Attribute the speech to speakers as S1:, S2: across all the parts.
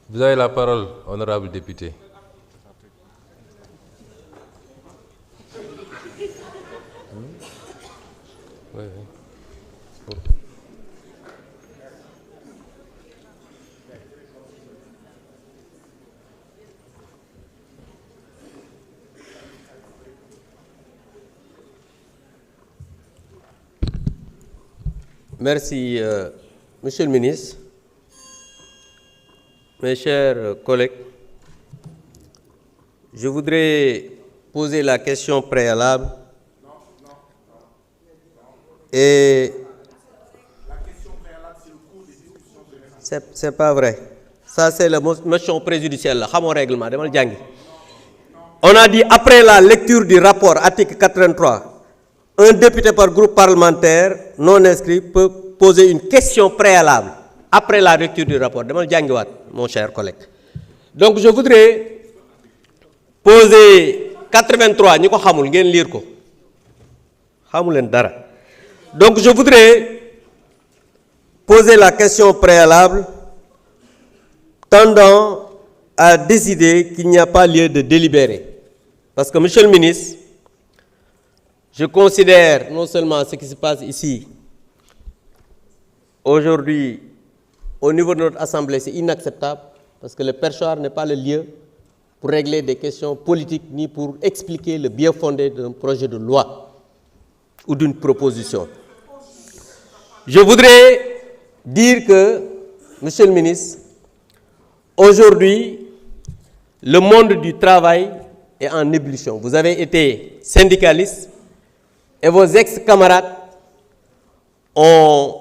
S1: Vous avez la parole, honorable député. Oui, oui.
S2: Merci, Monsieur le ministre. Mes chers collègues, je voudrais poser la question préalable. Et
S3: la question préalable, c'est le cours des discussions générales.
S2: C'est pas vrai. Ça, c'est la motion préjudicielle. Règlement. On a dit, après la lecture du rapport, article 83, un député par groupe parlementaire non inscrit peut poser une question préalable après la lecture du rapport. Mon cher collègue. Donc, je voudrais poser 83, nous savons lire. Donc, je voudrais poser la question préalable tendant à décider qu'il n'y a pas lieu de délibérer. Parce que, Monsieur le ministre, je considère non seulement ce qui se passe ici, aujourd'hui, au niveau de notre Assemblée, c'est inacceptable, parce que le perchoir n'est pas le lieu pour régler des questions politiques, ni pour expliquer le bien fondé d'un projet de loi ou d'une proposition. Je voudrais dire que, Monsieur le ministre, aujourd'hui, le monde du travail est en ébullition. Vous avez été syndicaliste et vos ex-camarades ont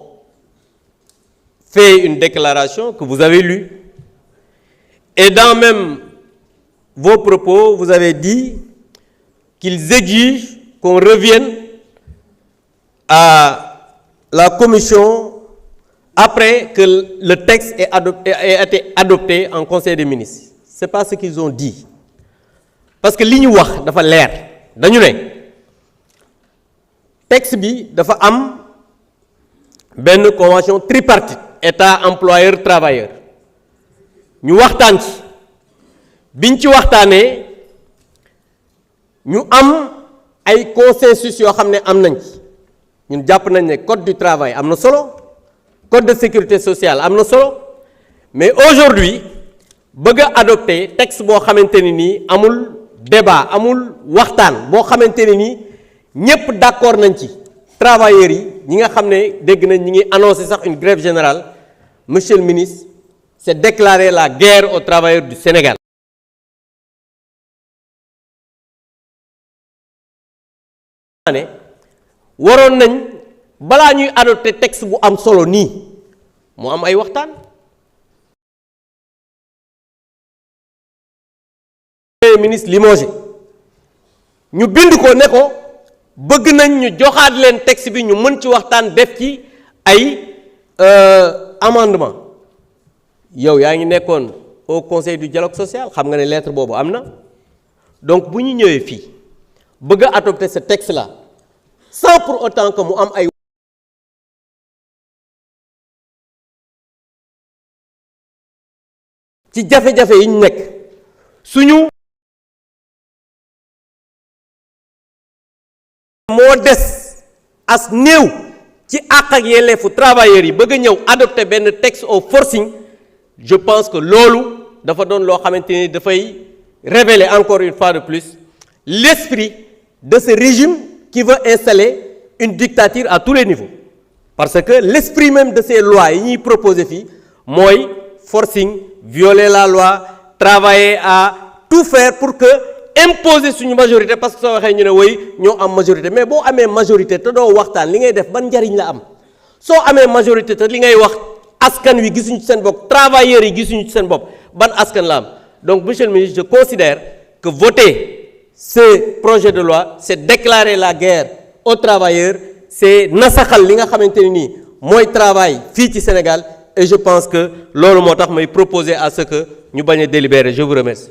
S2: fait une déclaration que vous avez lue. Et dans même vos propos, vous avez dit qu'ils exigent qu'on revienne à la commission après que le texte ait été adopté en Conseil des ministres. Ce n'est pas ce qu'ils ont dit. Parce que li ñu wax dafa leer dañu ne texte bi dafa am benn convention tripartite état employeur travailleur ñu waxtaan ci biñ ci waxtaanee ñu am ay consensus yoo xam ne am nañ ci ñun jàpp nañ ne code du travail am na solo code de sécurité sociale am na solo mais aujourd'hui bëgg a adopter texte boo xamante ni nii amul débat amul waxtaan boo xamante ni nii ñëpp d'accord nañ ci travailleurs yi ñi nga xam ne dégg nañ ñi ngi annoncé sax une grève générale. Monsieur le ministre, c'est déclarer la guerre aux travailleurs du Sénégal. waroon nañ balaa ñuy adopté texte bu am solo nii mu am ay waxtaan. ministre limogé ñu bind ko ne ko bëgg nañ ñu joxaat leen texte bi ñu mën ci waxtaan def ci ay amendement yow yaa ngi nekkoon au conseil du dialogue social xam nga ne lettre boobu am na donc bu ñu ñëwee fii bëgg a adopter ce texte là sans pour autant que mu am ay ci jafe-jafe yi ñu nekk suñu moo des as néew ci àq ak yelleefu travailleurs yi bëgg a ñëw adopter benn texte au forcing je pense que loolu dafa doon loo xamante ni dafay révéler encore une fois de plus l'esprit de ce régime qui veut installer une dictature à tous les niveaux parce que l'esprit même de ces lois yi ñuy proposer fii mooy forcing violer la loi travailler à tout faire pour que imposer suñu majorité parce que soo waxee ñu ne woy ñoo am majorité mais boo amee majorité te doo waxtaan li ngay def ban njariñ la am soo amee majorité te li ngay wax askan wi gisuñu ci seen bopp travailleurs yi gisuñu ci seen bopp ban askan la am donc monsieur le ministre je considère que voter ce projet de loi c'est déclarer la guerre aux travailleurs c'est nasaxal li nga xamante ne nii mooy travail fii ci Sénégal et je pense que loolu moo tax may proposer à ce que ñu bañ a délibérer je vous remercie.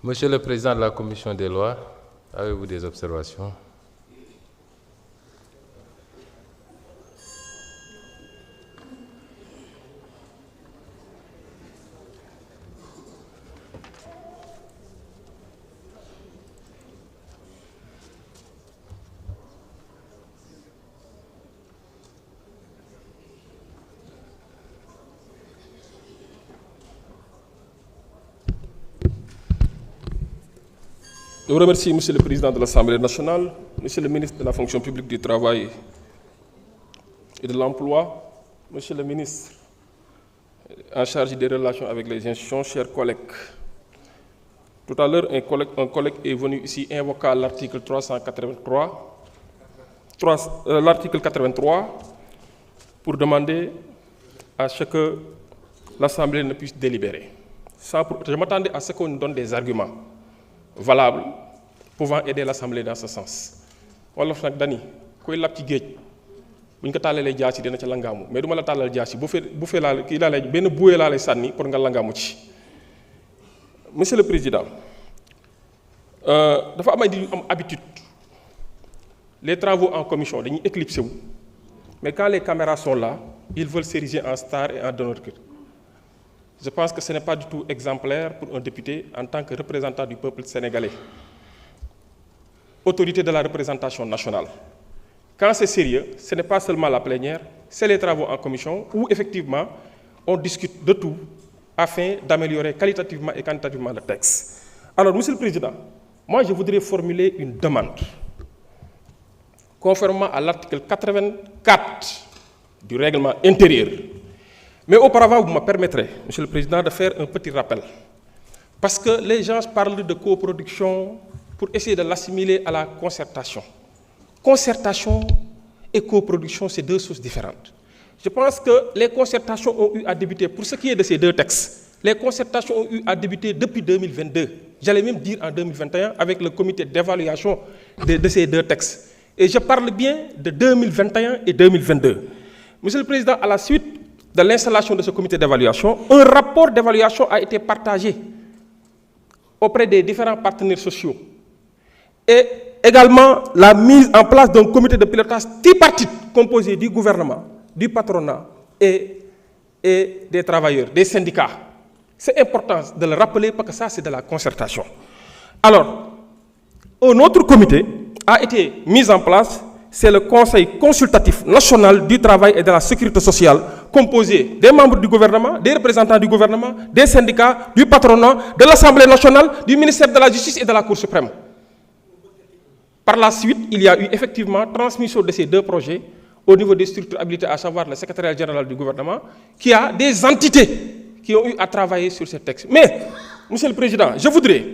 S1: Monsieur le Président de la Commission des lois, avez-vous des observations?
S4: Je vous remercie, Monsieur le Président de l'Assemblée nationale, Monsieur le ministre de la fonction publique du Travail et de l'Emploi, Monsieur le ministre en charge des relations avec les institutions, chers collègues. Tout à l'heure, un collègue est venu ici invoquer l'article 83 pour demander à ce que l'Assemblée ne puisse délibérer. Je m'attendais à ce qu'on nous donne des arguments valables pouvant aider l'Assemblée dans ce sens. Wolof nag dani koy lab ci géej bu ñu ko tàllalee jaasi dina ca langaamu mais du ma la tàllal jaasi bu fee laa kii laa lay benn bouée laa lay sànni pour nga langaamu ci. Monsieur le Président dafa am ay di am habitude les travaux en commission dañuy éclipsé wu mais quand les caméras sont là ils veulent s'ériger en star et en donneur. Je pense que ce n'est pas du tout exemplaire pour un député en tant que représentant du peuple sénégalais, autorité de la représentation nationale. Quand c'est sérieux, ce n'est pas seulement la plénière, c'est les travaux en commission où effectivement on discute de tout afin d'améliorer qualitativement et quantitativement le texte. Alors, Monsieur le Président, moi je voudrais formuler une demande. Conformément à l'article 84 du règlement intérieur. Mais auparavant, vous me permettrez, Monsieur le Président, de faire un petit rappel. Parce que les gens parlent de coproduction pour essayer de l'assimiler à la concertation. Concertation et coproduction, c'est deux choses différentes. Je pense que les concertations ont eu à débuter, pour ce qui est de ces deux textes, les concertations ont eu à débuter depuis 2022. J'allais même dire en 2021, avec le comité d'évaluation de ces deux textes. Et je parle bien de 2021 et 2022. Monsieur le Président, à la suite de l'installation de ce comité d'évaluation, un rapport d'évaluation a été partagé auprès des différents partenaires sociaux. Et également la mise en place d'un comité de pilotage tripartite composé du gouvernement, du patronat et des travailleurs, des syndicats. C'est important de le rappeler parce que ça, c'est de la concertation. Alors, un autre comité a été mis en place. C'est le Conseil consultatif national du travail et de la sécurité sociale, composé des membres du gouvernement, des représentants du gouvernement, des syndicats, du patronat, de l'Assemblée nationale, du ministère de la Justice et de la Cour suprême. Par la suite, il y a eu effectivement transmission de ces deux projets au niveau des structures habilitées, à savoir le secrétariat général du gouvernement, qui a des entités qui ont eu à travailler sur ces textes. Mais, Monsieur le Président, je voudrais